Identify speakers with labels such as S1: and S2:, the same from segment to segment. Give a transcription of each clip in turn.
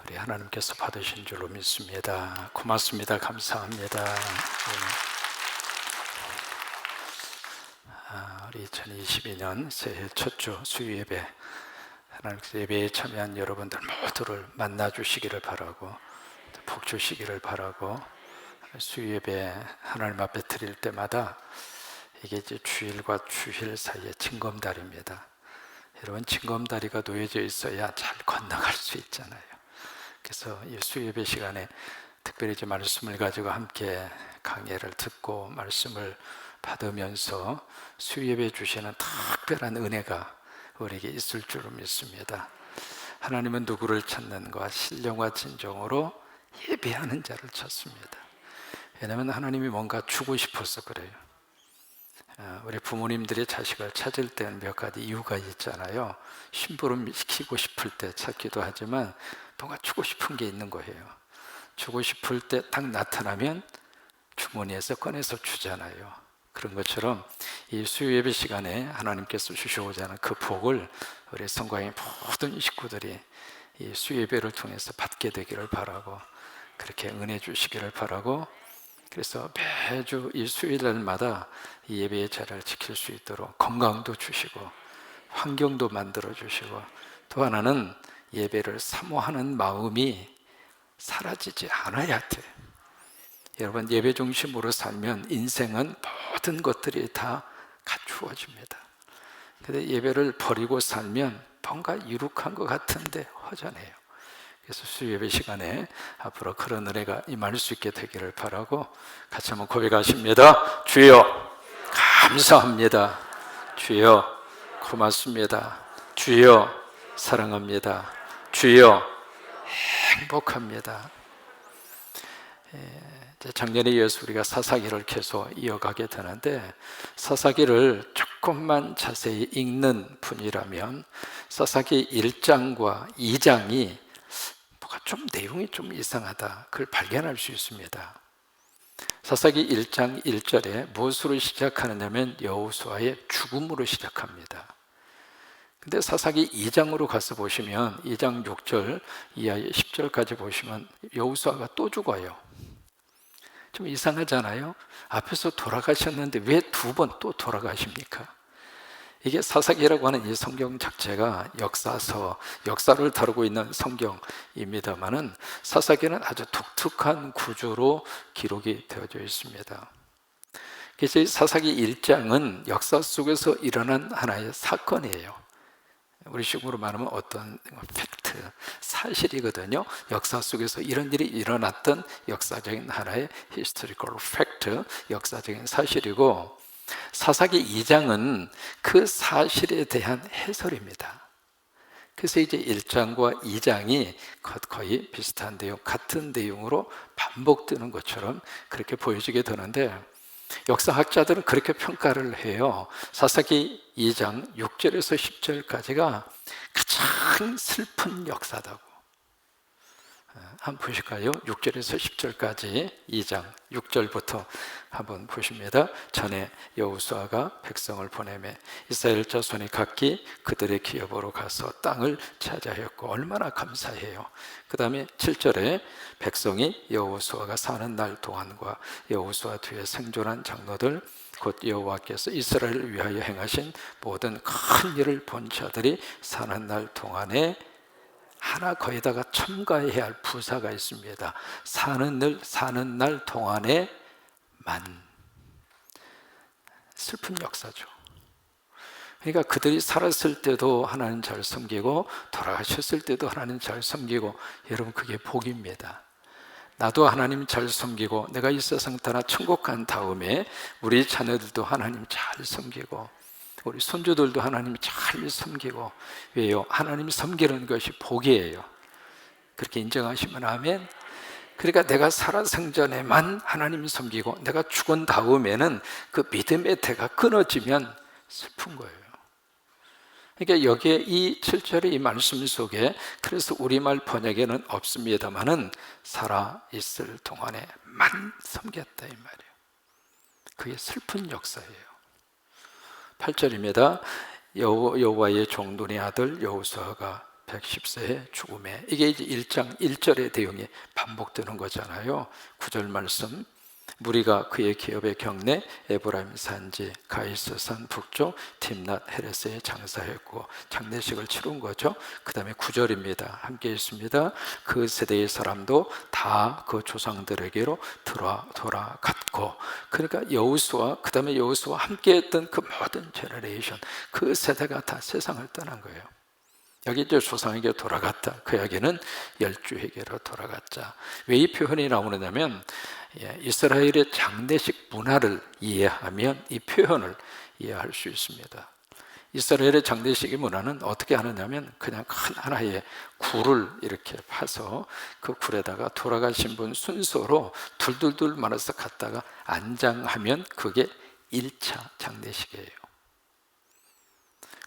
S1: 우리 하나님께서 받으신 줄로 믿습니다. 고맙습니다. 감사합니다. 우리 2022년 새해 첫 주 수요 예배, 하나님께서 예배에 참여한 여러분들 모두를 만나 주시기를 바라고, 복 주시기를 바라고, 수요 예배 하나님 앞에 드릴 때마다 이게 이제 주일과 주일 사이의 징검다리입니다. 여러분, 징검다리가 놓여져 있어야 잘 건너갈 수 있잖아요. 그래서 이 수요 예배 시간에 특별히 이제 말씀을 가지고 함께 강해를 듣고 말씀을 받으면서 수요 예배 주시는 특별한 은혜가 우리에게 있을 줄로 믿습니다. 하나님은 누구를 찾는가? 신령과 진정으로 예배하는 자를 찾습니다. 왜냐하면 하나님이 뭔가 주고 싶어서 그래요. 우리 부모님들이 자식을 찾을 때는 몇 가지 이유가 있잖아요. 심부름 시키고 싶을 때 찾기도 하지만 뭔가 주고 싶은 게 있는 거예요. 주고 싶을 때 딱 나타나면 주머니에서 꺼내서 주잖아요. 그런 것처럼 이 수요 예배 시간에 하나님께서 주시고자 하는 그 복을 우리 성광의 모든 식구들이 이 수요 예배를 통해서 받게 되기를 바라고, 그렇게 은혜 주시기를 바라고, 그래서 매주 이 수요일날마다 이 예배의 자리를 지킬 수 있도록 건강도 주시고 환경도 만들어 주시고, 또 하나는 예배를 사모하는 마음이 사라지지 않아야 돼. 여러분, 예배 중심으로 살면 인생은 모든 것들이 다 갖추어집니다. 근데 예배를 버리고 살면 뭔가 이룩한 것 같은데 허전해요. 그래서 수요 예배 시간에 앞으로 그런 은혜가 임할 수 있게 되기를 바라고, 같이 한번 고백하십니다. 주여 감사합니다. 주여 고맙습니다. 주여 사랑합니다. 주여 행복합니다. 작년에 이어서 우리가 사사기를 계속 이어가게 되는데, 사사기를 조금만 자세히 읽는 분이라면 사사기 1장과 2장이 뭐가 좀 내용이 좀 이상하다, 그걸 발견할 수 있습니다. 사사기 1장 1절에 무엇으로 시작하느냐면 여호수아의 죽음으로 시작합니다. 근데 사사기 2장으로 가서 보시면 2장 6절 이하의 10절까지 보시면 여호수아가 또 죽어요. 좀 이상하잖아요. 앞에서 돌아가셨는데 왜 두 번 또 돌아가십니까? 이게 사사기라고 하는 이 성경 자체가 역사서, 역사를 다루고 있는 성경입니다만은 사사기는 아주 독특한 구조로 기록이 되어져 있습니다. 그래서 이 사사기 1장은 역사 속에서 일어난 하나의 사건이에요. 우리 식으로 말하면 어떤 팩트, 사실이거든요. 역사 속에서 이런 일이 일어났던 역사적인 하나의 historical fact, 역사적인 사실이고, 사사기 2장은 그 사실에 대한 해설입니다. 그래서 이제 1장과 2장이 거의 비슷한 내용, 같은 내용으로 반복되는 것처럼 그렇게 보여지게 되는데, 역사학자들은 그렇게 평가를 해요. 사사기 2장 6절에서 10절까지가 가장 슬픈 역사다고. 한번 보실까요? 6절에서 10절까지 2장 6절부터 한번 보십니다. 전에 여호수아가 백성을 보내매 이스라엘 자손이 각기 그들의 기업으로 가서 땅을 차지하였고 얼마나 감사해요. 그 다음에 7절에 백성이 여호수아가 사는 날 동안과 여호수아 뒤에 생존한 장로들 곧 여호와께서 이스라엘을 위하여 행하신 모든 큰 일을 본 자들이 사는 날 동안에 하나 거기다가 첨가해야 할 부사가 있습니다. 사는 날 동안에만. 슬픈 역사죠. 그러니까 그들이 살았을 때도 하나님 잘 섬기고 돌아가셨을 때도 하나님 잘 섬기고, 여러분 그게 복입니다. 나도 하나님 잘 섬기고 내가 이 세상 떠나 천국 간 다음에 우리 자녀들도 하나님 잘 섬기고 우리 손주들도 하나님 잘 섬기고. 왜요? 하나님 섬기는 것이 복이에요. 그렇게 인정하시면 아멘. 그러니까 내가 살아생전에만 하나님 섬기고 내가 죽은 다음에는 그 믿음의 대가 끊어지면 슬픈 거예요. 그러니까 여기에 이 7절의 이 말씀 속에, 그래서 우리말 번역에는 없습니다만은 살아있을 동안에만 섬겼다 이 말이에요. 그게 슬픈 역사예요. 8절입니다. 여호와의 종눈의 아들 여호수아가 110세의 죽음에, 이게 이제 1장 1절의 내용이 반복되는 거잖아요. 9절 말씀, 무리가 그의 기업의 경내 에브라임 산지 가이스산 북쪽 딥낫 헤레스에 장사했고 장례식을 치룬 거죠. 그 다음에 9절입니다. 함께 있습니다. 그 세대의 사람도 다 그 조상들에게로 돌아갔고, 그러니까 여호수아, 그 다음에 여호수아와 함께 했던 그 모든 제너레이션, 그 세대가 다 세상을 떠난 거예요. 여기 이제 조상에게 돌아갔다, 그 이야기는 열주에게로 돌아갔자. 왜 이 표현이 나오느냐면, 이스라엘의 장례식 문화를 이해하면 이 표현을 이해할 수 있습니다. 이스라엘의 장례식의 문화는 어떻게 하느냐면, 그냥 큰 하나의 굴을 이렇게 파서 그 굴에다가 돌아가신 분 순서로 둘둘둘 말아서 갔다가 안장하면 그게 1차 장례식이에요.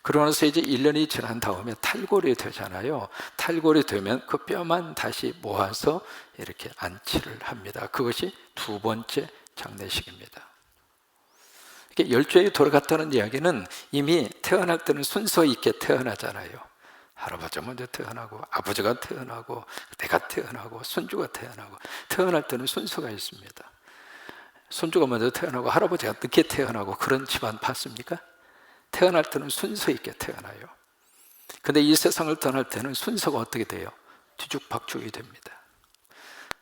S1: 그러고 나서 이제 1년이 지난 다음에 탈골이 되잖아요. 탈골이 되면 그 뼈만 다시 모아서 이렇게 안치를 합니다. 그것이 두 번째 장례식입니다. 열주에게 돌아갔다는 이야기는 이미 태어날 때는 순서 있게 태어나잖아요. 할아버지가 먼저 태어나고, 아버지가 태어나고, 내가 태어나고, 손주가 태어나고, 태어날 때는 순서가 있습니다. 손주가 먼저 태어나고 할아버지가 늦게 태어나고, 그런 집안 봤습니까? 태어날 때는 순서 있게 태어나요. 근데 이 세상을 떠날 때는 순서가 어떻게 돼요? 뒤죽박죽이 됩니다.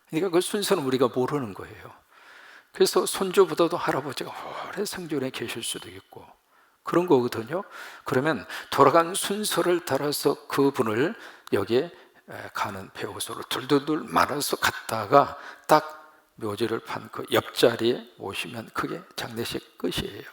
S1: 그러니까 그 순서는 우리가 모르는 거예요. 그래서 손주보다도 할아버지가 오래 생존에 계실 수도 있고 그런 거거든요. 그러면 돌아간 순서를 따라서 그분을 여기에 가는 배후소를 둘둘둘 말아서 갔다가 딱 묘지를 판 그 옆자리에 오시면 그게 장례식 끝이에요.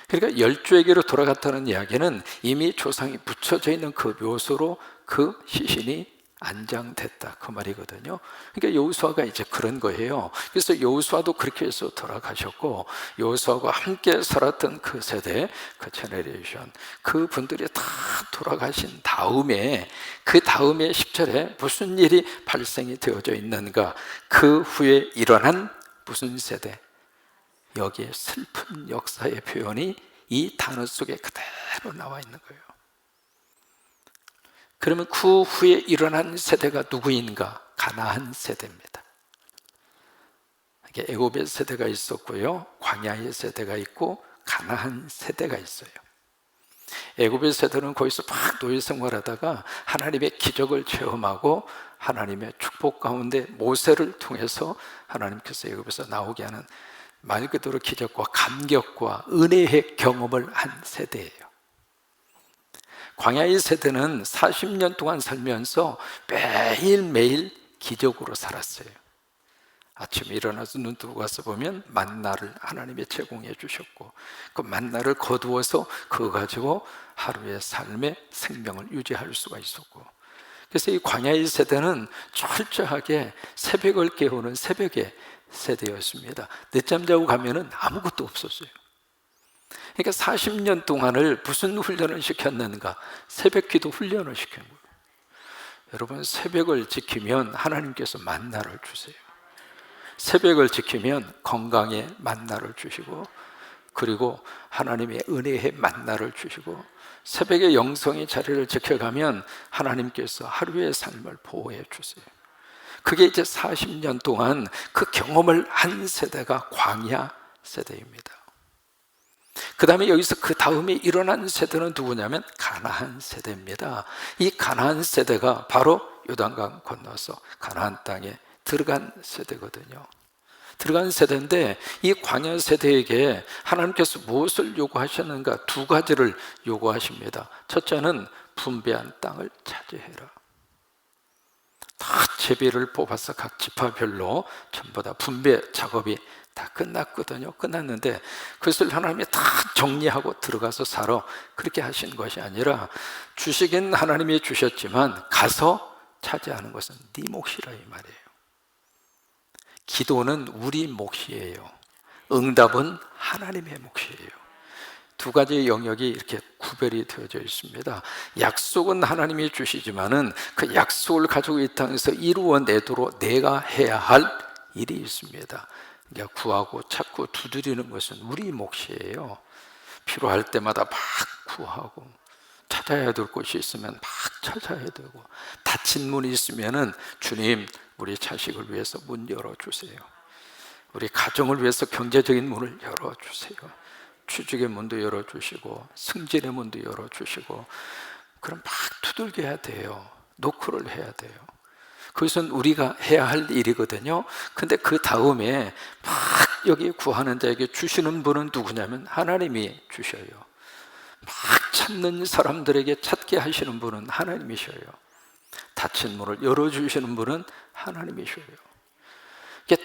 S1: 그러니까 열주에게로 돌아갔다는 이야기는 이미 조상이 붙여져 있는 그 묘소로 그 시신이 안장됐다, 그 말이거든요. 그러니까 여호수아가 이제 그런 거예요. 그래서 여호수아도 그렇게 해서 돌아가셨고, 여호수아와 함께 살았던 그 세대, 그 제너레이션, 그 분들이 다 돌아가신 다음에, 그 다음에 10절에 무슨 일이 발생이 되어져 있는가, 그 후에 일어난 무슨 세대, 여기에 슬픈 역사의 표현이 이 단어 속에 그대로 나와 있는 거예요. 그러면 그 후에 일어난 세대가 누구인가? 가나안 세대입니다. 애굽의 세대가 있었고요, 광야의 세대가 있고 가나안 세대가 있어요. 애굽의 세대는 거기서 막 노예 생활하다가 하나님의 기적을 체험하고 하나님의 축복 가운데 모세를 통해서 하나님께서 애굽에서 나오게 하는 말 그대로 기적과 감격과 은혜의 경험을 한 세대예요. 광야의 세대는 40년 동안 살면서 매일매일 기적으로 살았어요. 아침에 일어나서 눈 뜨고 가서 보면 만나를 하나님이 제공해 주셨고, 그 만나를 거두어서 그거 가지고 하루의 삶의 생명을 유지할 수가 있었고, 그래서 이 광야의 세대는 철저하게 새벽을 깨우는 새벽의 세대였습니다. 늦잠 자고 가면은 아무것도 없었어요. 그러니까 40년 동안을 무슨 훈련을 시켰는가? 새벽 기도 훈련을 시킨 거예요. 여러분, 새벽을 지키면 하나님께서 만나를 주세요. 새벽을 지키면 건강에 만나를 주시고, 그리고 하나님의 은혜의 만나를 주시고, 새벽에 영성의 자리를 지켜가면 하나님께서 하루의 삶을 보호해 주세요. 그게 이제 40년 동안 그 경험을 한 세대가 광야 세대입니다. 그 다음에 여기서 그 다음에 일어난 세대는 누구냐면 가나안 세대입니다. 이 가나안 세대가 바로 요단강 건너서 가나안 땅에 들어간 세대거든요. 들어간 세대인데, 이 광야 세대에게 하나님께서 무엇을 요구하셨는가? 두 가지를 요구하십니다. 첫째는 분배한 땅을 차지해라. 다 제비를 뽑아서 각 지파별로 전부 다 분배 작업이 다 끝났거든요. 끝났는데 그것을 하나님이 다 정리하고 들어가서 살아, 그렇게 하신 것이 아니라, 주시긴 하나님이 주셨지만 가서 차지하는 것은 네 몫이라, 이 말이에요. 기도는 우리 몫이에요. 응답은 하나님의 몫이에요. 두 가지 영역이 이렇게 구별이 되어져 있습니다. 약속은 하나님이 주시지만은 그 약속을 가지고 이 땅에서 이루어내도록 내가 해야 할 일이 있습니다. 그러니까 구하고 찾고 두드리는 것은 우리 몫이에요. 필요할 때마다 막 구하고 찾아야 될 곳이 있으면 막 찾아야 되고, 닫힌 문이 있으면은 주님, 우리 자식을 위해서 문 열어주세요. 우리 가정을 위해서 경제적인 문을 열어주세요. 취직의 문도 열어주시고 승진의 문도 열어주시고, 그럼 막 두들겨야 돼요. 노크를 해야 돼요. 그것은 우리가 해야 할 일이거든요. 근데 그 다음에 막 여기 구하는 자에게 주시는 분은 누구냐면 하나님이 주셔요. 막 찾는 사람들에게 찾게 하시는 분은 하나님이셔요. 닫힌 문을 열어주시는 분은 하나님이셔요.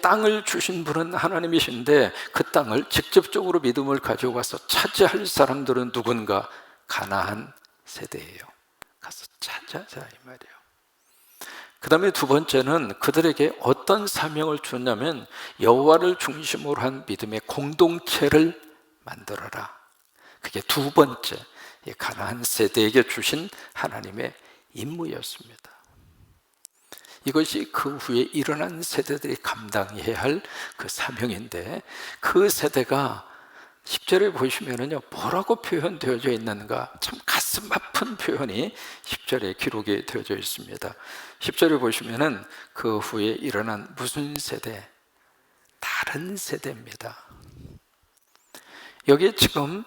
S1: 땅을 주신 분은 하나님이신데, 그 땅을 직접적으로 믿음을 가지고 가서 차지할 사람들은 누군가? 가나안 세대예요. 가서 찾아자 이 말이에요. 그 다음에 두 번째는 그들에게 어떤 사명을 줬냐면, 여호와를 중심으로 한 믿음의 공동체를 만들어라. 그게 두 번째 가나안 세대에게 주신 하나님의 임무였습니다. 이것이 그 후에 일어난 세대들이 감당해야 할 그 사명인데, 그 세대가 10절에 보시면은요, 뭐라고 표현되어져 있는가? 참 가슴 아픈 표현이 10절에 기록이 되어져 있습니다. 10절에 보시면은 그 후에 일어난 무슨 세대? 다른 세대입니다. 여기 지금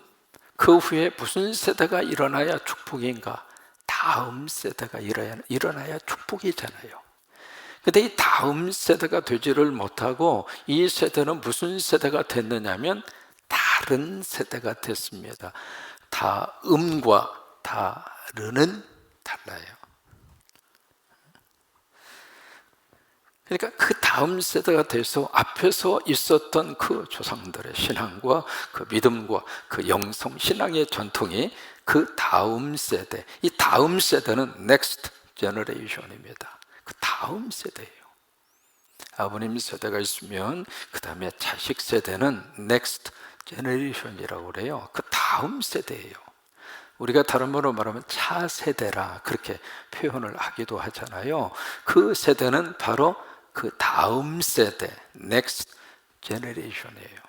S1: 그 후에 무슨 세대가 일어나야 축복인가? 다음 세대가 일어나야 축복이잖아요. 근데 이 다음 세대가 되지를 못하고 이 세대는 무슨 세대가 됐느냐면 다른 세대가 됐습니다. 다음과 다르는 달라요. 그러니까 그 다음 세대가 돼서 앞에서 있었던 그 조상들의 신앙과 그 믿음과 그 영성 신앙의 전통이 그 다음 세대, 이 다음 세대는 next generation입니다. 그 다음 세대예요. 아버님 세대가 있으면 그 다음에 자식 세대는 next generation이라고 그래요. 그 다음 세대예요. 우리가 다른 말로 말하면 차세대라 그렇게 표현을 하기도 하잖아요. 그 세대는 바로 그 다음 세대, next generation이에요.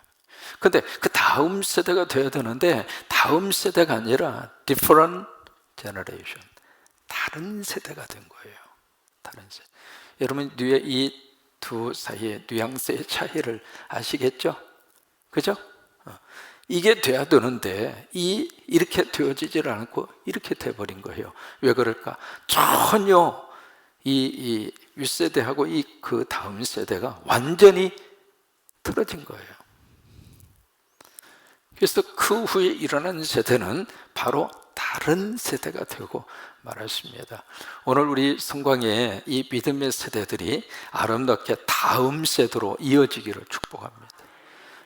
S1: 근데 그 다음 세대가 되어야 되는데 다음 세대가 아니라 different generation, 다른 세대가 된 거예요. 다른 세대. 여러분 이 두 사이의 뉘앙스의 차이를 아시겠죠? 그죠? 이게 돼야 되는데 이렇게 되어지질 않고 이렇게 돼버린 거예요. 왜 그럴까? 전혀 이 윗세대하고 그 다음 세대가 완전히 틀어진 거예요. 그래서 그 후에 일어난 세대는 바로 다른 세대가 되고 말았습니다. 오늘 우리 성광의 이 믿음의 세대들이 아름답게 다음 세대로 이어지기를 축복합니다.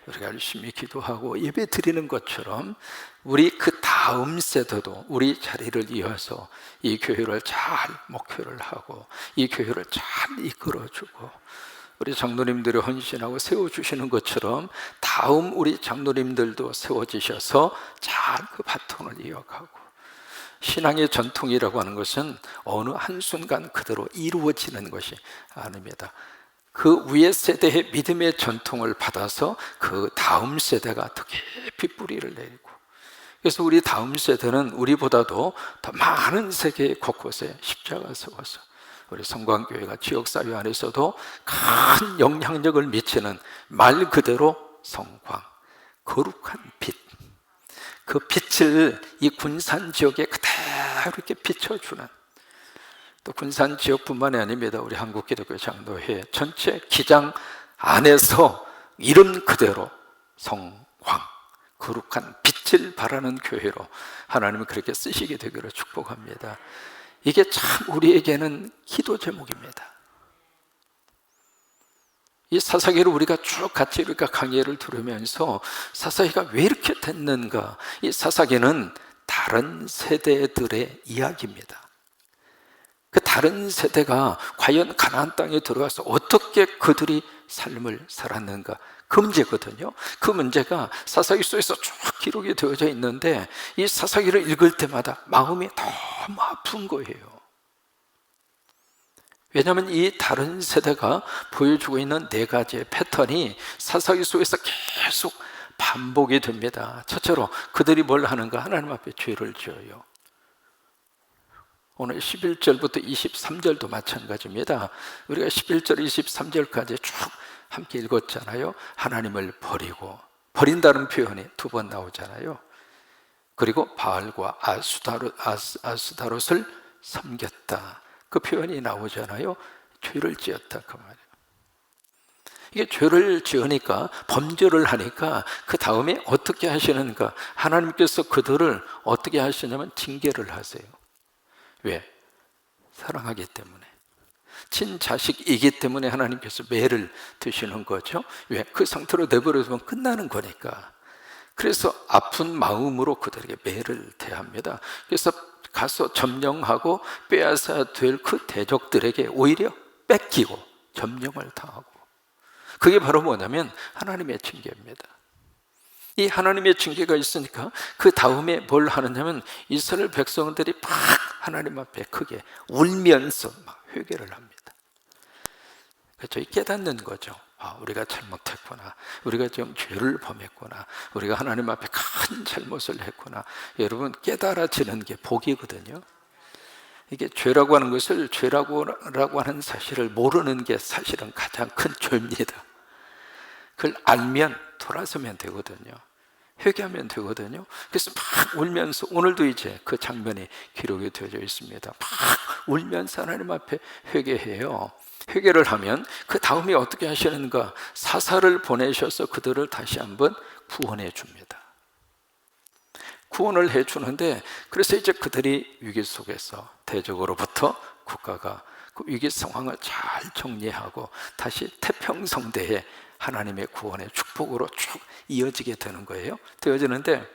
S1: 우리가 열심히 기도하고 예배 드리는 것처럼 우리 그 다음 세대도 우리 자리를 이어서 이 교회를 잘 목회를 하고 이 교회를 잘 이끌어주고, 우리 장로님들이 헌신하고 세워주시는 것처럼 다음 우리 장로님들도 세워지셔서 잘 그 바톤을 이어가고, 신앙의 전통이라고 하는 것은 어느 한순간 그대로 이루어지는 것이 아닙니다. 그 위의 세대의 믿음의 전통을 받아서 그 다음 세대가 더 깊이 뿌리를 내리고, 그래서 우리 다음 세대는 우리보다도 더 많은 세계 곳곳에 십자가 세워서 우리 성광교회가 지역사회 안에서도 큰 영향력을 미치는 말 그대로 성광, 거룩한 빛, 그 빛을 이 군산 지역에 그대로 이렇게 비춰주는, 또 군산 지역뿐만이 아닙니다. 우리 한국기독교 장로회 전체 기장 안에서 이름 그대로 성광, 거룩한 빛을 발하는 교회로 하나님은 그렇게 쓰시게 되기를 축복합니다. 이게 참 우리에게는 기도 제목입니다. 이 사사기를 우리가 쭉 같이 우리가 강의를 들으면서 사사기가 왜 이렇게 됐는가? 이 사사기는 다른 세대들의 이야기입니다. 그 다른 세대가 과연 가나안 땅에 들어가서 어떻게 그들이 삶을 살았는가, 그 문제거든요. 그 문제가 사사기 속에서 쭉 기록이 되어져 있는데 이 사사기를 읽을 때마다 마음이 너무 아픈 거예요. 왜냐하면 이 다른 세대가 보여주고 있는 네 가지의 패턴이 사사기 속에서 계속 반복이 됩니다. 첫째로 그들이 뭘 하는가? 하나님 앞에 죄를 지어요. 오늘 11절부터 23절도 마찬가지입니다. 우리가 11절, 23절까지 쭉 함께 읽었잖아요. 하나님을 버리고, 버린다는 표현이 2번 나오잖아요. 그리고 바알과 아스타롯을 섬겼다, 그 표현이 나오잖아요. 죄를 지었다, 그 말이에요. 이게 죄를 지으니까, 범죄를 하니까 그 다음에 어떻게 하시는가? 하나님께서 그들을 어떻게 하시냐면 징계를 하세요. 왜? 사랑하기 때문에, 친자식이기 때문에 하나님께서 매를 드시는 거죠. 왜? 그 상태로 내버려두면 끝나는 거니까. 그래서 아픈 마음으로 그들에게 매를 대합니다. 그래서 가서 점령하고 빼앗아야 될 그 대적들에게 오히려 뺏기고 점령을 당하고, 그게 바로 뭐냐면 하나님의 징계입니다. 이 하나님의 징계가 있으니까 그 다음에 뭘 하느냐면 이스라엘 백성들이 막 하나님 앞에 크게 울면서 막 회개를 합니다. 저희 깨닫는 거죠. 우리가 잘못했구나, 우리가 지금 죄를 범했구나, 우리가 하나님 앞에 큰 잘못을 했구나. 여러분, 깨달아지는 게 복이거든요. 이게 죄라고 하는 것을, 죄라고 하는 사실을 모르는 게 사실은 가장 큰 죄입니다. 그걸 알면 돌아서면 되거든요. 회개하면 되거든요. 그래서 막 울면서, 오늘도 이제 그 장면이 기록이 되어져 있습니다. 막 울면서 하나님 앞에 회개해요. 회개를 하면 그 다음에 어떻게 하시는가? 사사를 보내셔서 그들을 다시 한번 구원해 줍니다. 구원을 해 주는데, 그래서 이제 그들이 위기 속에서 대적으로부터 국가가 그 위기 상황을 잘 정리하고 다시 태평성대에 하나님의 구원의 축복으로 쭉 이어지게 되는 거예요. 되어지는데,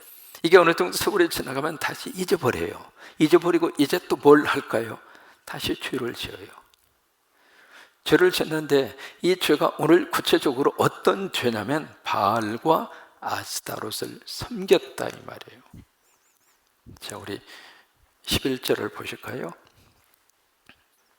S1: 이게 어느 정도 세월이 지나가면 다시 잊어버려요. 잊어버리고 이제 또 뭘 할까요? 다시 죄를 지어요. 죄를 짓는데, 이 죄가 오늘 구체적으로 어떤 죄냐면 바알과 아스타롯을 섬겼다, 이 말이에요. 자, 우리 11절을 보실까요?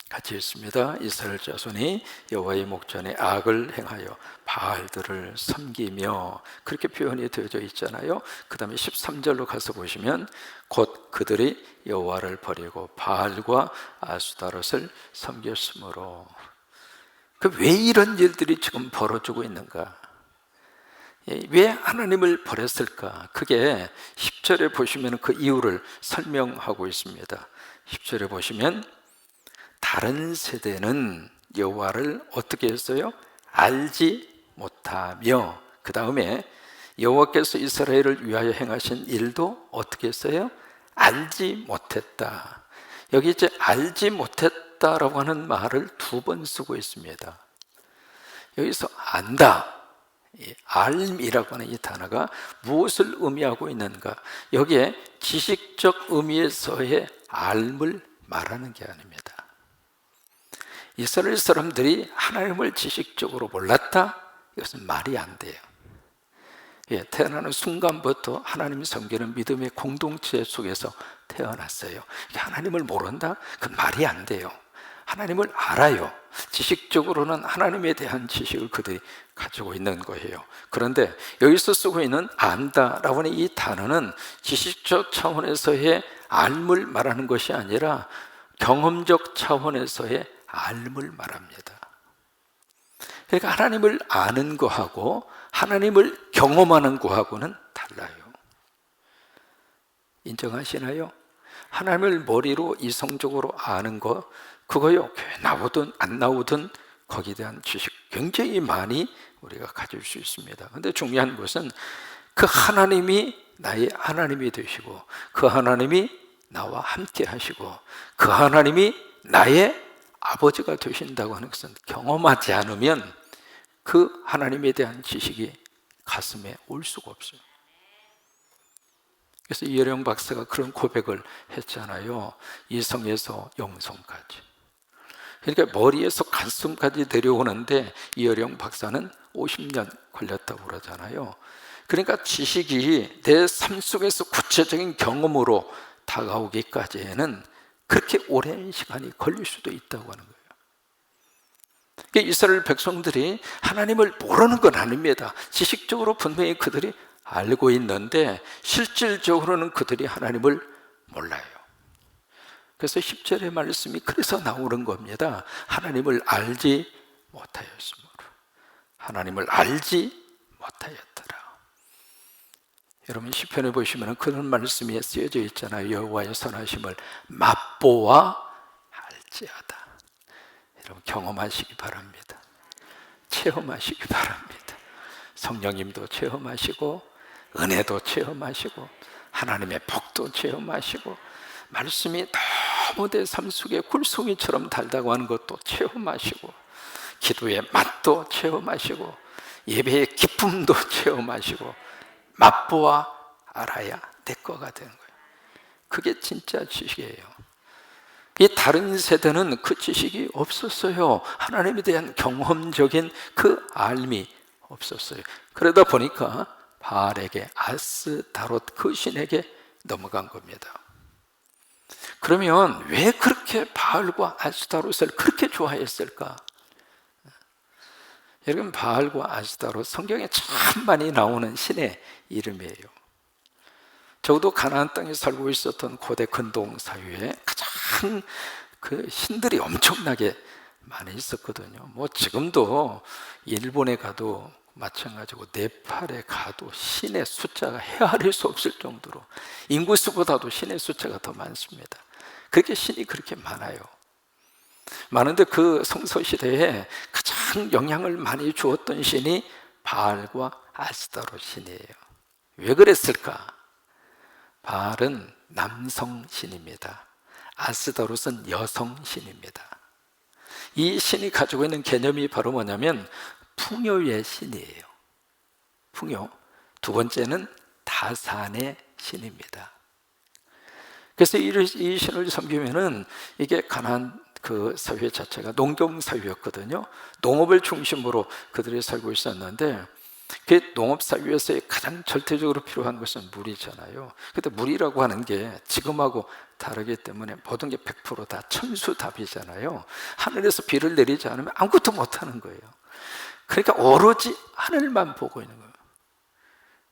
S1: 같이 읽습니다. 이스라엘 자손이 여호와의 목전에 악을 행하여 바알들을 섬기며, 그렇게 표현이 되어져 있잖아요. 그 다음에 13절로 가서 보시면 곧 그들이 여호와를 버리고 바알과 아스타롯을 섬겼으므로. 왜 이런 일들이 지금 벌어지고 있는가? 왜 하나님을 버렸을까? 그게 10절에 보시면 그 이유를 설명하고 있습니다. 10절에 보시면 다른 세대는 여호와를 어떻게 했어요? 알지 못하며, 그 다음에 여호와께서 이스라엘을 위하여 행하신 일도 어떻게 했어요? 알지 못했다. 여기 이제 알지 못했다라고 하는 말을 2번 쓰고 있습니다. 여기서 안다, 알이라고 하는 이 단어가 무엇을 의미하고 있는가? 여기에 지식적 의미에서의 알을 말하는 게 아닙니다. 이스라엘 사람들이 하나님을 지식적으로 몰랐다? 이것은 말이 안 돼요. 태어나는 순간부터 하나님을 섬기는 믿음의 공동체 속에서 태어났어요. 하나님을 모른다? 그건 말이 안 돼요. 하나님을 알아요. 지식적으로는 하나님에 대한 지식을 그들이 가지고 있는 거예요. 그런데 여기서 쓰고 있는 안다라고 하는 이 단어는 지식적 차원에서의 알을 말하는 것이 아니라 경험적 차원에서의 알을 말합니다. 그러니까 하나님을 아는 거하고 하나님을 경험하는 거하고는 달라요. 인정하시나요? 하나님을 머리로 이성적으로 아는 거, 그거요, 교회 나오든 안 나오든 거기에 대한 지식 굉장히 많이 우리가 가질 수 있습니다. 그런데 중요한 것은 그 하나님이 나의 하나님이 되시고, 그 하나님이 나와 함께 하시고, 그 하나님이 나의 아버지가 되신다고 하는 것은 경험하지 않으면 그 하나님에 대한 지식이 가슴에 올 수가 없어요. 그래서 이어령 박사가 그런 고백을 했잖아요. 이성에서 영성까지. 그러니까 머리에서 가슴까지 내려오는데 이어령 박사는 50년 걸렸다고 그러잖아요. 그러니까 지식이 내 삶 속에서 구체적인 경험으로 다가오기까지는 그렇게 오랜 시간이 걸릴 수도 있다고 하는 거예요. 이스라엘 백성들이 하나님을 모르는 건 아닙니다. 지식적으로 분명히 그들이 알고 있는데 실질적으로는 그들이 하나님을 몰라요. 그래서 10절의 말씀이 그래서 나오는 겁니다. 하나님을 알지 못하였으므로. 하나님을 알지 못하였더라. 여러분 시편에 보시면 그런 말씀이 쓰여져 있잖아요. 여호와의 선하심을 맛보아 알지어다. 여러분 경험하시기 바랍니다. 체험하시기 바랍니다. 성령님도 체험하시고 은혜도 체험하시고 하나님의 복도 체험하시고 말씀이 너무 내 삶 속에 굴송이처럼 달다고 하는 것도 체험하시고 기도의 맛도 체험하시고 예배의 기쁨도 체험하시고 맛보아 알아야 내 거가 되는 거예요. 그게 진짜 지식이에요. 이 다른 세대는 그 지식이 없었어요. 하나님에 대한 경험적인 그 알미 없었어요. 그러다 보니까 바알에게 아스다롯 그 신에게 넘어간 겁니다. 그러면 왜 그렇게 바알과 아스다롯을 그렇게 좋아했을까? 여러분 바알과 아스다롯 성경에 참 많이 나오는 신의 이름이에요. 적어도 가나안 땅에 살고 있었던 고대 근동 사회에 가장 그 신들이 엄청나게 많이 있었거든요. 뭐 지금도 일본에 가도 마찬가지고 네팔에 가도 신의 숫자가 헤아릴 수 없을 정도로 인구수보다도 신의 숫자가 더 많습니다. 그렇게 신이 그렇게 많아요. 많은데 그 성서시대에 가장 영향을 많이 주었던 신이 바알과 아스다롯 신이에요. 왜 그랬을까? 바알은 남성 신입니다. 아스다롯은 여성 신입니다. 이 신이 가지고 있는 개념이 바로 뭐냐면 풍요의 신이에요. 풍요. 두 번째는 다산의 신입니다. 그래서 이 신을 섬기면은 이게 가나안 그 사회 자체가 농경 사회였거든요. 농업을 중심으로 그들이 살고 있었는데 그 농업 사회에서 가장 절대적으로 필요한 것은 물이잖아요. 근데 물이라고 하는 게 지금하고 다르기 때문에 모든 게 100%다 천수답이잖아요. 하늘에서 비를 내리지 않으면 아무것도 못하는 거예요. 그러니까 오로지 하늘만 보고 있는 거예요.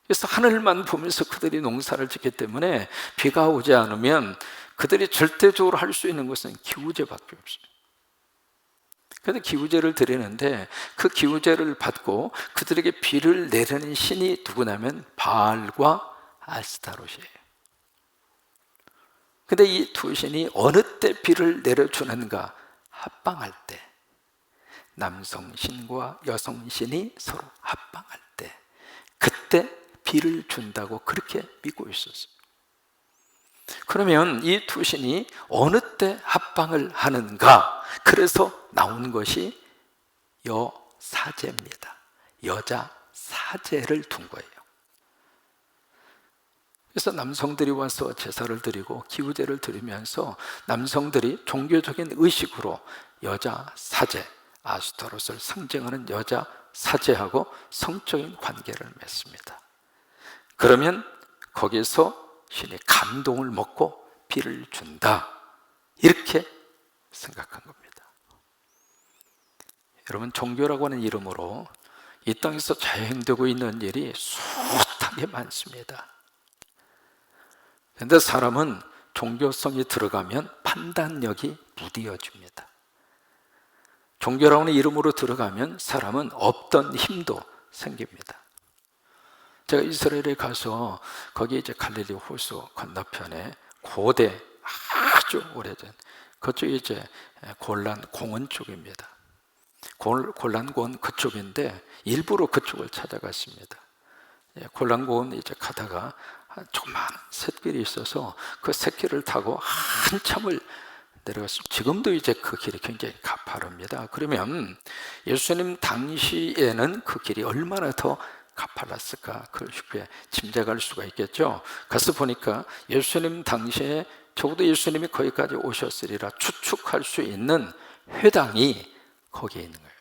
S1: 그래서 하늘만 보면서 그들이 농사를 짓기 때문에 비가 오지 않으면 그들이 절대적으로 할 수 있는 것은 기우제밖에 없어요. 그런데 기우제를 드리는데 그 기우제를 받고 그들에게 비를 내리는 신이 누구냐면 바알과 아스타롯이에요. 근데 이 두 신이 어느 때 비를 내려주는가? 합방할 때. 남성 신과 여성 신이 서로 합방할 때, 그때 비를 준다고 그렇게 믿고 있었어요. 그러면 이 두 신이 어느 때 합방을 하는가? 그래서 나온 것이 여사제입니다. 여자 사제를 둔 거예요. 그래서 남성들이 와서 제사를 드리고 기우제를 드리면서 남성들이 종교적인 의식으로 여자 사제, 아스타롯을 상징하는 여자 사제하고 성적인 관계를 맺습니다. 그러면 거기서 신이 감동을 먹고 비를 준다, 이렇게 생각한 겁니다. 여러분, 종교라고 하는 이름으로 이 땅에서 자행되고 있는 일이 숱하게 많습니다. 그런데 사람은 종교성이 들어가면 판단력이 무뎌집니다. 종교라고 하는 이름으로 들어가면 사람은 없던 힘도 생깁니다. 제가 이스라엘에 가서 거기 이제 갈릴리 호수 건너편에 고대 아주 오래전 그쪽이 이제 골란 공원 쪽입니다. 골란 공원 그쪽인데 일부러 그쪽을 찾아갔습니다. 골란 공원 이제 가다가 조그마한 샛길이 있어서 그 샛길을 타고 한참을 내려갔습니다. 지금도 이제 그 길이 굉장히 가파릅니다. 그러면 예수님 당시에는 그 길이 얼마나 더 가팔랐을까? 그걸 쉽게 짐작할 수가 있겠죠. 가서 보니까 예수님 당시에 적어도 예수님이 거기까지 오셨으리라 추측할 수 있는 회당이 거기에 있는 거예요.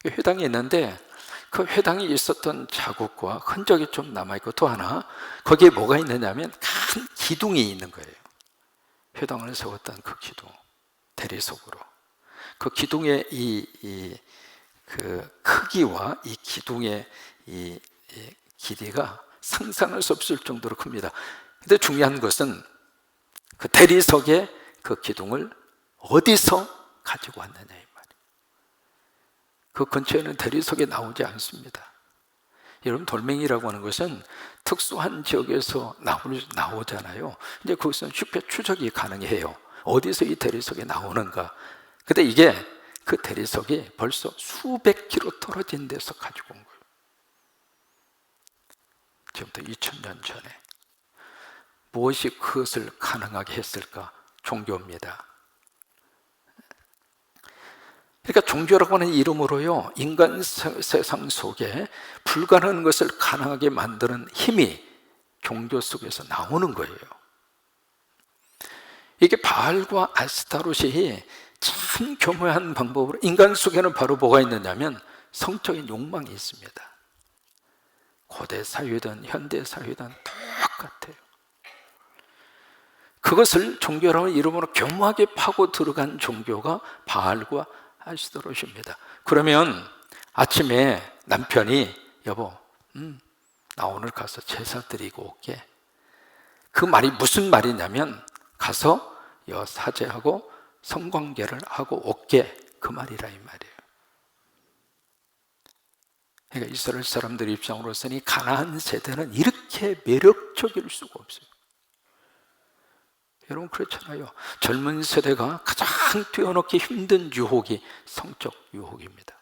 S1: 그 회당이 있는데 그 회당에 있었던 자국과 흔적이 좀 남아있고, 또 하나 거기에 뭐가 있느냐면 큰 기둥이 있는 거예요. 회당을 세웠던 그 기둥, 대리석으로. 그 기둥의 그 크기와 이 기둥의 이 길이가 상상할 수 없을 정도로 큽니다. 근데 중요한 것은 그 대리석의 그 기둥을 어디서 가지고 왔느냐 이 말이에요. 그 근처에는 대리석이 나오지 않습니다. 여러분, 돌멩이라고 하는 것은 특수한 지역에서 나오잖아요. 이제 그것은 쉽게 추적이 가능해요. 어디서 이 대리석이 나오는가. 근데 이게 그 대리석이 벌써 수백 킬로 떨어진 데서 가지고 온 거예요. 지금부터 2000년 전에. 무엇이 그것을 가능하게 했을까? 종교입니다. 그러니까 종교라고 하는 이름으로요, 인간 세상 속에 불가능한 것을 가능하게 만드는 힘이 종교 속에서 나오는 거예요. 이게 바알과 아스타롯이 참 교묘한 방법으로, 인간 속에는 바로 뭐가 있느냐면 성적인 욕망이 있습니다. 고대 사회든 현대 사회든 똑같아요. 그것을 종교라는 이름으로 교묘하게 파고 들어간 종교가 바알과 아스타롯입니다. 그러면 아침에 남편이 여보, 나 오늘 가서 제사 드리고 올게. 그 말이 무슨 말이냐면 가서 사제하고 성관계를 하고 올게, 그 말이라 이 말이에요. 그러니까 이스라엘 사람들 입장으로서는 이 가나안 세대는 이렇게 매력적일 수가 없어요. 여러분, 그렇잖아요. 젊은 세대가 가장 뛰어넘기 힘든 유혹이 성적 유혹입니다.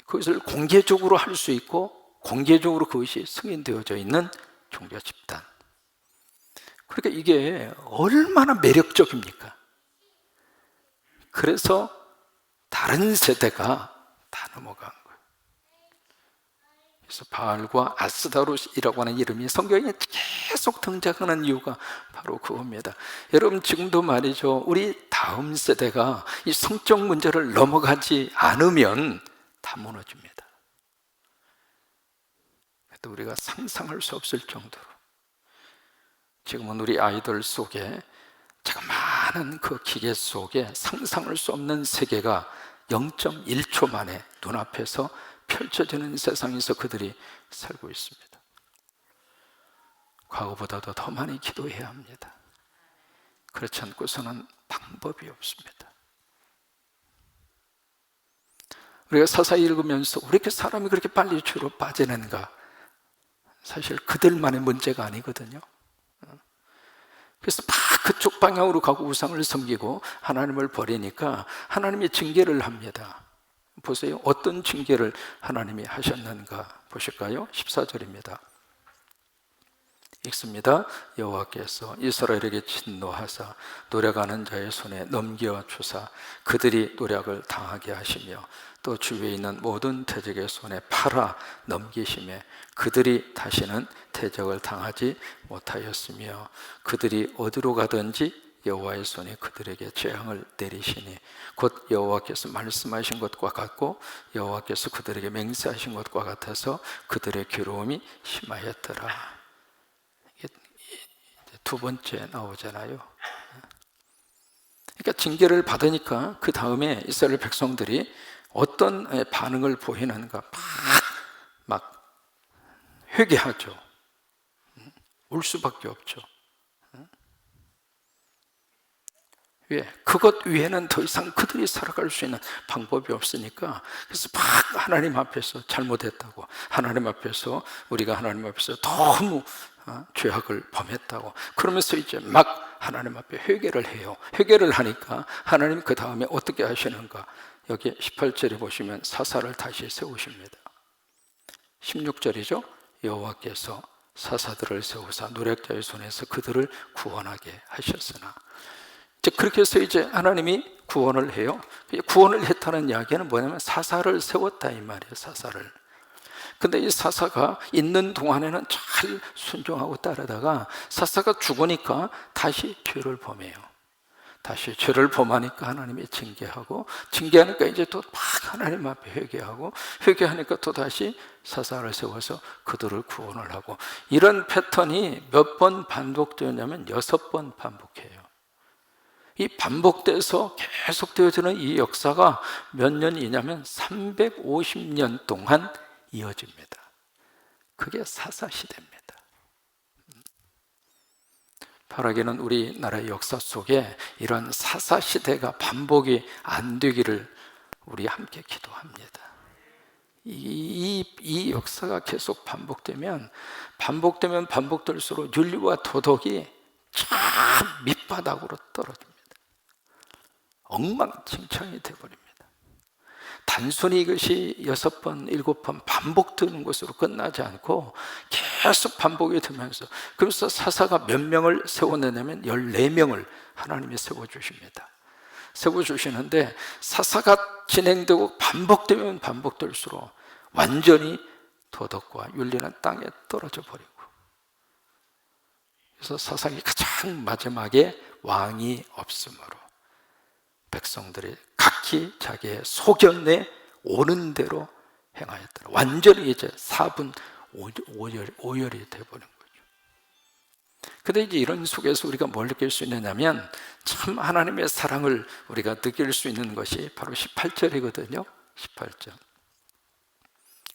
S1: 그것을 공개적으로 할 수 있고 공개적으로 그것이 승인되어져 있는 종교 집단. 그러니까 이게 얼마나 매력적입니까? 그래서 다른 세대가 다 넘어간 거예요. 그래서 바알과 아스다롯이라고 하는 이름이 성경에 계속 등장하는 이유가 바로 그겁니다. 여러분, 지금도 말이죠, 우리 다음 세대가 이 성적 문제를 넘어가지 않으면 다 무너집니다. 또 우리가 상상할 수 없을 정도로 지금은 우리 아이들 속에 자그마한 그 기계 속에 상상할 수 없는 세계가 0.1초 만에 눈앞에서 펼쳐지는 세상에서 그들이 살고 있습니다. 과거보다도 더 많이 기도해야 합니다. 그렇지 않고서는 방법이 없습니다. 우리가 서서히 읽으면서 왜 이렇게 사람이 그렇게 빨리 죄로 빠지는가? 사실 그들만의 문제가 아니거든요. 그래서 막 그쪽 방향으로 가고 우상을 섬기고 하나님을 버리니까 하나님이 징계를 합니다. 보세요. 어떤 징계를 하나님이 하셨는가 보실까요? 14절입니다. 읽습니다. 여호와께서 이스라엘에게 진노하사 노력하는 자의 손에 넘겨주사 그들이 노력을 당하게 하시며 또 주위에 있는 모든 태적의 손에 팔아 넘기심에 그들이 다시는 태적을 당하지 못하였으며 그들이 어디로 가든지 여호와의 손이 그들에게 재앙을 내리시니 곧 여호와께서 말씀하신 것과 같고 여호와께서 그들에게 맹세하신 것과 같아서 그들의 괴로움이 심하였더라. 이게 두 번째 나오잖아요. 그러니까 징계를 받으니까 그 다음에 이스라엘 백성들이 어떤 반응을 보이는가, 막 회개하죠. 울 수밖에 없죠. 왜? 그것 외에는 더 이상 그들이 살아갈 수 있는 방법이 없으니까. 그래서 막 하나님 앞에서 잘못했다고, 하나님 앞에서 우리가 하나님 앞에서 너무 죄악을 범했다고, 그러면서 이제 막 하나님 앞에 회개를 해요. 회개를 하니까 하나님 그 다음에 어떻게 하시는가? 여기 18절에 보시면 사사를 다시 세우십니다. 16절이죠. 여호와께서 사사들을 세우사 노략자의 손에서 그들을 구원하게 하셨으나, 그렇게 해서 이제 하나님이 구원을 해요. 구원을 했다는 이야기는 뭐냐면 사사를 세웠다 이 말이에요. 사사를. 근데 이 사사가 있는 동안에는 잘 순종하고 따르다가 사사가 죽으니까 다시 죄를 범해요. 다시 죄를 범하니까 하나님이 징계하고, 징계하니까 이제 또 막 하나님 앞에 회개하고, 회개하니까 또 다시 사사를 세워서 그들을 구원을 하고, 이런 패턴이 몇 번 반복되었냐면 6번 반복해요. 이 반복돼서 계속되어지는 이 역사가 몇 년이냐면 350년 동안 이어집니다. 그게 사사시대입니다. 바라기는 우리나라의 역사 속에 이런 사사시대가 반복이 안 되기를 우리 함께 기도합니다. 이 역사가 계속 반복될수록 윤리와 도덕이 참 밑바닥으로 떨어집니다. 엉망진창이 되어버립니다. 단순히 이것이 6번, 7번 반복되는 것으로 끝나지 않고 계속 반복이 되면서, 그래서 사사가 몇 명을 세워내냐면 14명을 하나님이 세워주십니다. 세워주시는데 사사가 진행되고 반복되면 반복될수록 완전히 도덕과 윤리는 땅에 떨어져 버리고, 그래서 사상이 가장 마지막에 왕이 없으므로 백성들이 각기 자기의 소견에 오는 대로 행하였더라. 완전히 이제 4분 5열이 되어버린 거죠. 근데 이제 이런 속에서 우리가 뭘 느낄 수 있느냐면, 참 하나님의 사랑을 우리가 느낄 수 있는 것이 바로 18절이거든요. 18절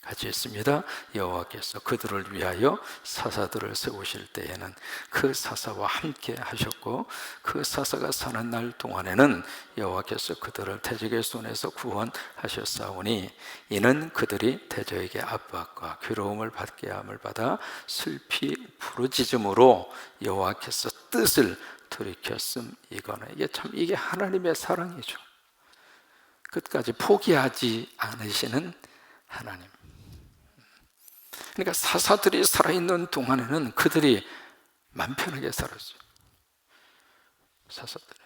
S1: 같이 있습니다. 여호와께서 그들을 위하여 사사들을 세우실 때에는 그 사사와 함께 하셨고, 그 사사가 사는 날 동안에는 여호와께서 그들을 대적의 손에서 구원하셨사오니, 이는 그들이 대적에게 압박과 괴로움을 받게 함을 받아 슬피 부르짖음으로 여호와께서 뜻을 돌이켰음이거늘. 이게 하나님의 사랑이죠. 끝까지 포기하지 않으시는 하나님. 그러니까 사사들이 살아있는 동안에는 그들이 맘 편하게 살았어요. 사사들이.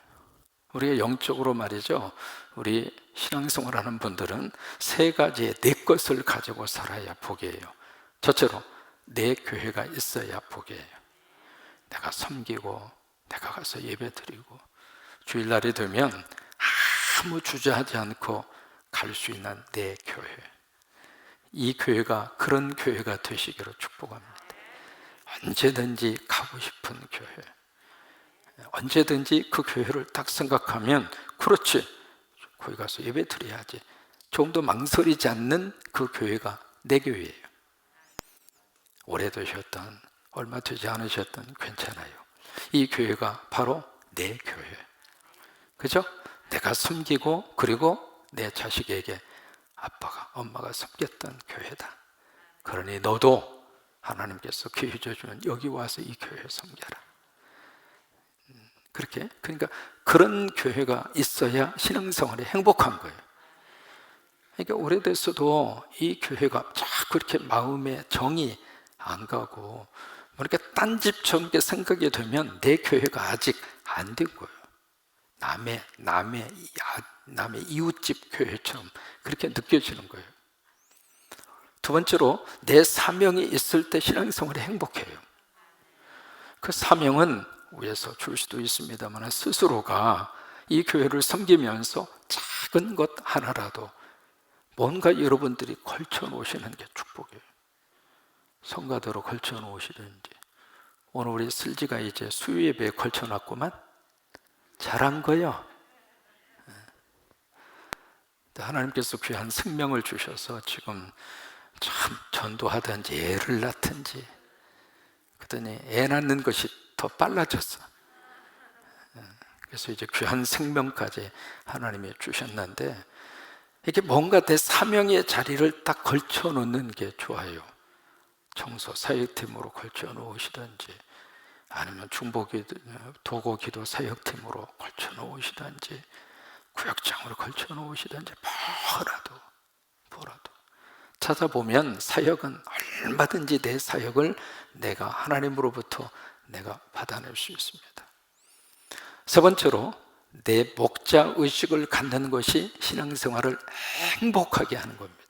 S1: 우리가 영적으로 말이죠, 우리 신앙생활하는 분들은 3가지의 내 것을 가지고 살아야 복이에요. 첫째로 내 교회가 있어야 복이에요. 내가 섬기고, 내가 가서 예배 드리고, 주일날이 되면 아무 주저하지 않고 갈 수 있는 내 교회, 이 교회가 그런 교회가 되시기를 축복합니다. 언제든지 가고 싶은 교회, 언제든지 그 교회를 딱 생각하면, 그렇지, 거기 가서 예배 드려야지, 조금도 망설이지 않는 그 교회가 내 교회예요. 오래되셨던, 얼마 되지 않으셨던 괜찮아요. 이 교회가 바로 내 교회. 그죠? 내가 섬기고, 그리고 내 자식에게 아빠가, 엄마가 섬겼던 교회다. 그러니 너도 하나님께서 기회 주시면 여기 와서 이 교회에 섬겨라. 그러니까 그런 교회가 있어야 신앙생활이 행복한 거예요. 그러니까 오래됐어도 이 교회가 자꾸 이렇게 마음에 정이 안 가고, 이렇게 딴집처럼 생각이 되면 내 교회가 아직 안 된 거예요. 남의 이웃집 교회처럼 그렇게 느껴지는 거예요. 두 번째로, 내 사명이 있을 때 신앙생활이 행복해요. 그 사명은 위에서 줄 수도 있습니다만, 스스로가 이 교회를 섬기면서 작은 것 하나라도 뭔가 여러분들이 걸쳐 놓으시는 게 축복이에요. 성가대로 걸쳐 놓으시든지, 오늘 우리 슬지가 이제 수요 예배에 걸쳐 놨구만. 잘한 거요. 하나님께서 귀한 생명을 주셔서 지금 참 전도하든지 애를 낳든지, 그러더니 애 낳는 것이 더 빨라졌어. 그래서 이제 귀한 생명까지 하나님이 주셨는데, 이게 뭔가 내 사명의 자리를 딱 걸쳐 놓는 게 좋아요. 청소 사역팀으로 걸쳐 놓으시든지, 아니면 중보기도, 도고기도 사역팀으로 걸쳐 놓으시든지, 구역장으로 걸쳐 놓으시든지, 뭐라도 찾아보면 사역은 얼마든지 내 사역을 내가 하나님으로부터 내가 받아낼 수 있습니다. 세 번째로, 내 목자 의식을 갖는 것이 신앙생활을 행복하게 하는 겁니다.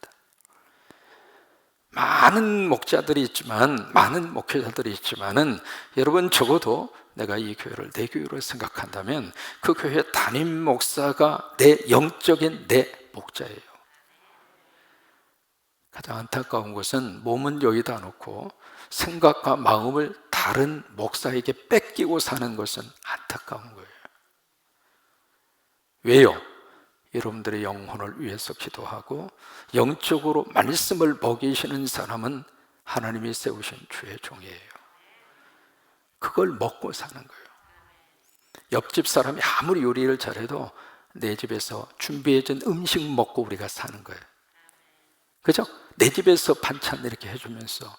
S1: 많은 목자들이 있지만, 많은 목회자들이 있지만은, 여러분 적어도 내가 이 교회를 내 교회로 생각한다면 그 교회 담임 목사가 내 영적인 내 목자예요. 가장 안타까운 것은 몸은 여기다 놓고 생각과 마음을 다른 목사에게 뺏기고 사는 것은 안타까운 거예요. 왜요? 여러분들의 영혼을 위해서 기도하고 영적으로 말씀을 먹이시는 사람은 하나님이 세우신 주의 종이에요. 그걸 먹고 사는 거예요. 옆집 사람이 아무리 요리를 잘해도 내 집에서 준비해준 음식 먹고 우리가 사는 거예요. 그죠? 내 집에서 반찬 이렇게 해주면서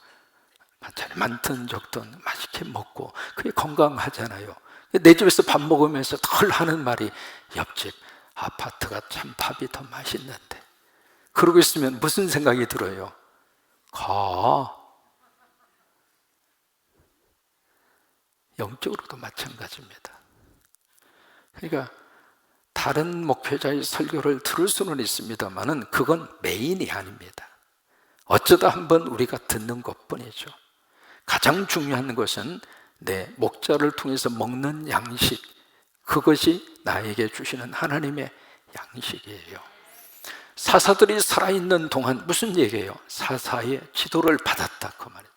S1: 반찬이 많든 적든 맛있게 먹고 그게 건강하잖아요. 내 집에서 밥 먹으면서 덜 하는 말이 옆집 아파트가 참 밥이 더 맛있는데, 그러고 있으면 무슨 생각이 들어요? 가. 영적으로도 마찬가지입니다. 그러니까 다른 목회자의 설교를 들을 수는 있습니다만은 그건 메인이 아닙니다. 어쩌다 한번 우리가 듣는 것뿐이죠. 가장 중요한 것은 내 목자를 통해서 먹는 양식, 그것이 나에게 주시는 하나님의 양식이에요. 사사들이 살아있는 동안 무슨 얘기예요? 사사의 지도를 받았다, 그 말이죠.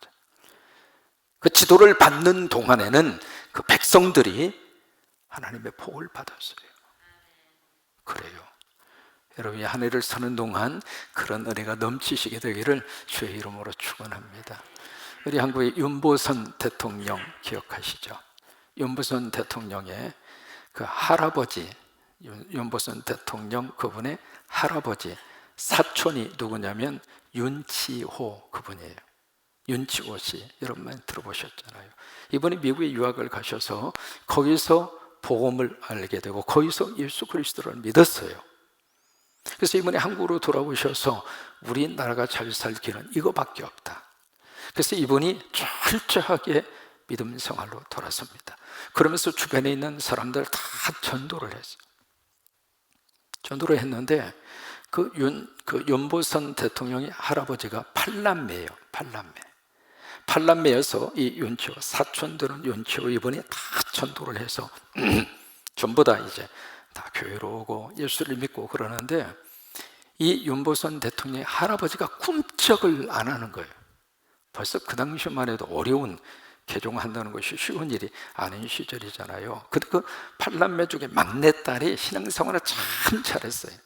S1: 그 지도를 받는 동안에는 그 백성들이 하나님의 복을 받았어요. 그래요. 여러분이 한 해를 사는 동안 그런 은혜가 넘치시게 되기를 주의 이름으로 축원합니다. 우리 한국의 윤보선 대통령 기억하시죠? 윤보선 대통령의 그 할아버지, 윤보선 대통령 그분의 할아버지 사촌이 누구냐면 윤치호 그분이에요. 윤치호 씨, 여러분 많이 들어보셨잖아요. 이분이 미국에 유학을 가셔서 거기서 복음을 알게 되고 거기서 예수 그리스도를 믿었어요. 그래서 이분이 한국으로 돌아오셔서 우리나라가 잘 살기는 이거밖에 없다. 그래서 이분이 철저하게 믿음 생활로 돌아섭니다. 그러면서 주변에 있는 사람들 다 전도를 했어요. 전도를 했는데 그 윤보선 대통령의 할아버지가 팔남매예요. 팔남매여서 이 윤치호 사촌들은 윤치호 이분이 다 전도를 해서 전부 다 이제 다 교회로 오고 예수를 믿고 그러는데, 이 윤보선 대통령의 할아버지가 꿈쩍을 안 하는 거예요. 벌써 그 당시만 해도 어려운, 개종한다는 것이 쉬운 일이 아닌 시절이잖아요. 근데 그 팔남매 중에 막내딸이 신앙생활을 참 잘했어요.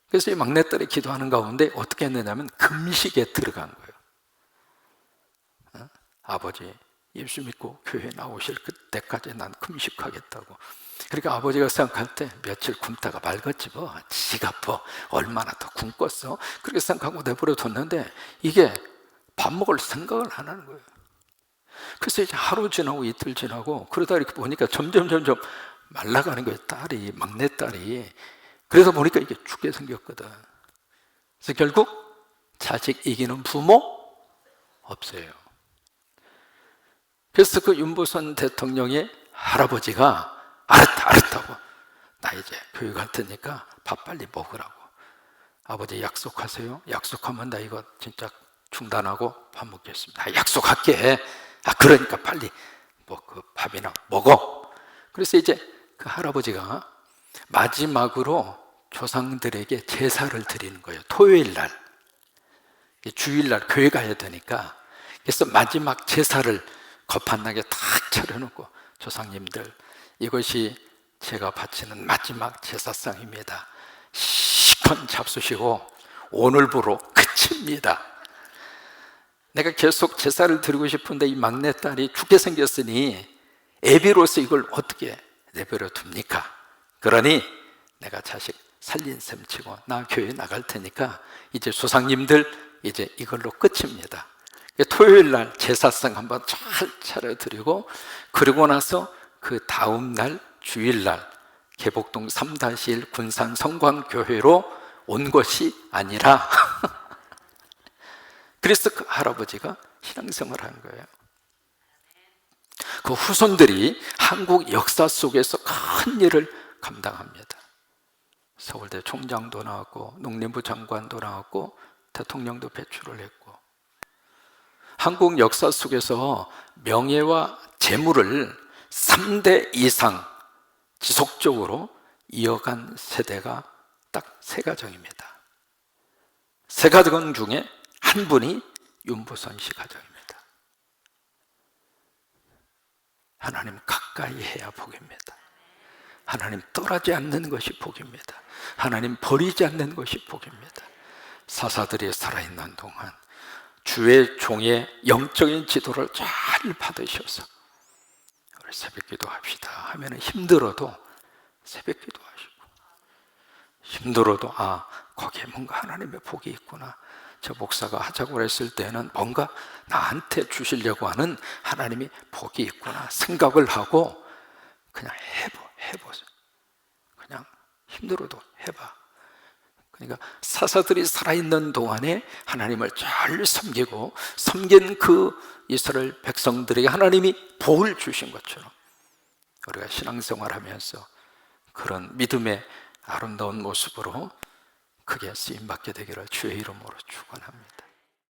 S1: 그래서 이 막내딸이 기도하는 가운데 어떻게 했느냐면 금식에 들어간 거예요. 아버지 예수 믿고 교회 나오실 그때까지 난 금식하겠다고. 그러니까 아버지가 생각할 때 며칠 굶다가 말겠지 뭐, 지가 뭐 얼마나 더 굶겠어, 그렇게 생각하고 내버려 뒀는데 이게 밥 먹을 생각을 안 하는 거예요. 그래서 이제 하루 지나고 이틀 지나고 그러다 이렇게 보니까 점점 말라가는 거예요. 딸이, 막내딸이. 그래서 보니까 이게 죽게 생겼거든. 그래서 결국 자식 이기는 부모 없어요. 그래서 그 윤보선 대통령의 할아버지가 알았다고, 나 이제 교육 갈 테니까 밥 빨리 먹으라고. 아버지 약속하세요. 약속하면 나 이거 진짜 중단하고 밥 먹겠습니다. 약속할게. 그러니까 빨리 뭐 그 밥이나 먹어. 그래서 이제 그 할아버지가 마지막으로 조상들에게 제사를 드리는 거예요. 토요일 날, 주일 날 교회 가야 되니까. 그래서 마지막 제사를 거판나게 탁 차려놓고, 조상님들 이것이 제가 바치는 마지막 제사상입니다. 시컨 잡수시고 오늘부로 끝입니다. 내가 계속 제사를 드리고 싶은데 이 막내딸이 죽게 생겼으니 애비로서 이걸 어떻게 내버려 둡니까? 그러니 내가 자식 살린 셈 치고 나 교회 나갈 테니까 이제 조상님들 이제 이걸로 끝입니다. 토요일 날 제사상 한번 잘 차려드리고, 그리고 나서 그 다음 날 주일 날 개복동 3-1 군산 성광교회로 온 것이 아니라 그래서 그 할아버지가 신앙생활을 한 거예요. 그 후손들이 한국 역사 속에서 큰 일을 감당합니다. 서울대 총장도 나왔고 농림부 장관도 나왔고 대통령도 배출을 했고, 한국 역사 속에서 명예와 재물을 3대 이상 지속적으로 이어간 세대가 딱 3가정입니다. 3가정 중에 한 분이 윤보선 씨 가정입니다. 하나님 가까이 해야 복입니다. 하나님 떠나지 않는 것이 복입니다. 하나님 버리지 않는 것이 복입니다. 사사들이 살아있는 동안 주의 종의 영적인 지도를 잘 받으셔서 우리 새벽 기도합시다 하면 힘들어도 새벽 기도하시고, 힘들어도 거기에 뭔가 하나님의 복이 있구나, 저 목사가 하자고 했을 때는 뭔가 나한테 주시려고 하는 하나님이 복이 있구나 생각을 하고 그냥 해보세요. 그냥 힘들어도 해봐. 그러니까 사사들이 살아있는 동안에 하나님을 잘 섬기고 섬긴 그 이스라엘 백성들에게 하나님이 복을 주신 것처럼 우리가 신앙생활하면서 그런 믿음의 아름다운 모습으로 크게 쓰임받게 되기를 주의 이름으로 축원합니다.